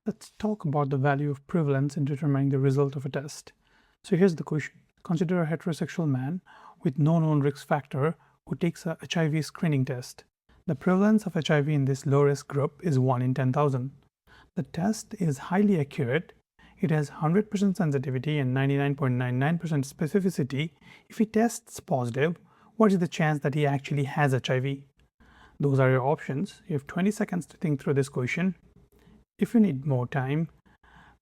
Let's talk about the value of prevalence in determining the result of a test. So here's the question. Consider a heterosexual man with no known risk factor who takes a HIV screening test. The prevalence of HIV in this low risk group is 1 in 10,000. The test is highly accurate. It has 100% sensitivity and 99.99% specificity. If he tests positive, what is the chance that he actually has HIV? Those are your options. You have 20 seconds to think through this question. If you need more time,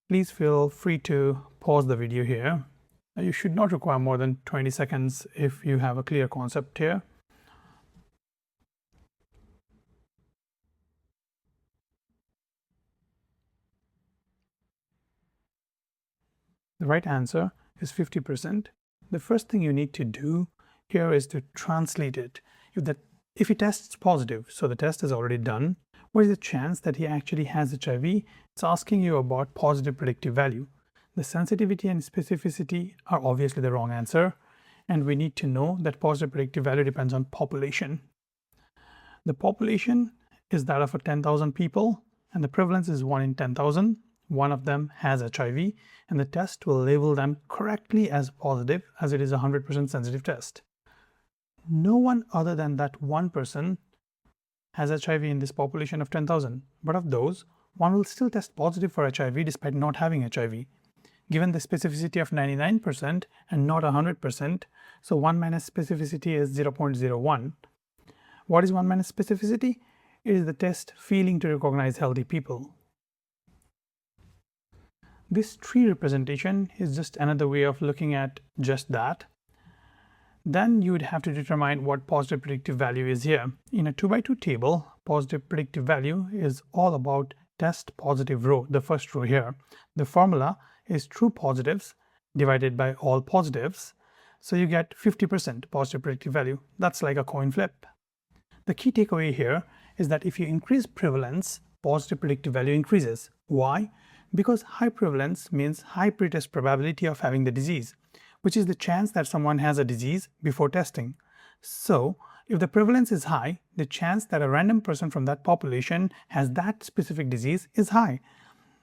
please feel free to pause the video here. You should not require more than 20 seconds if you have a clear concept here. The right answer is 50%. The first thing you need to do here is to translate it. If he tests positive, so the test is already done, what is the chance that he actually has HIV? It's asking you about positive predictive value. The sensitivity and specificity are obviously the wrong answer, and we need to know that positive predictive value depends on population. The population is that of 10,000 people, and the prevalence is 1 in 10,000. One of them has HIV, and the test will label them correctly as positive, as it is a 100% sensitive test. No one other than that one person has HIV in this population of 10,000, but of those, one will still test positive for HIV despite not having HIV. Given the specificity of 99% and not 100%, so 1 minus specificity is 0.01. What is 1 minus specificity? It is the test failing to recognize healthy people. This tree representation is just another way of looking at just that. Then you would have to determine what positive predictive value is here. In a 2x2 table, positive predictive value is all about test positive row, the first row here. The formula is true positives divided by all positives. So you get 50% positive predictive value. That's like a coin flip. The key takeaway here is that if you increase prevalence, positive predictive value increases. Why? Because high prevalence means high pretest probability of having the disease, which is the chance that someone has a disease before testing. So, if the prevalence is high, the chance that a random person from that population has that specific disease is high.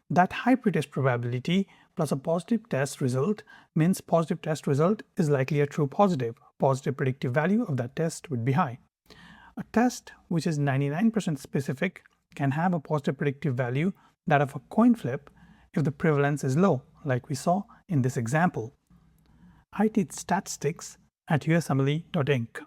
That high pretest probability plus a positive test result means positive test result is likely a true positive. Positive predictive value of that test would be high. A test which is 99% specific can have a positive predictive value that of a coin flip if the prevalence is low, like we saw in this example. I teach statistics at USMLE.ink.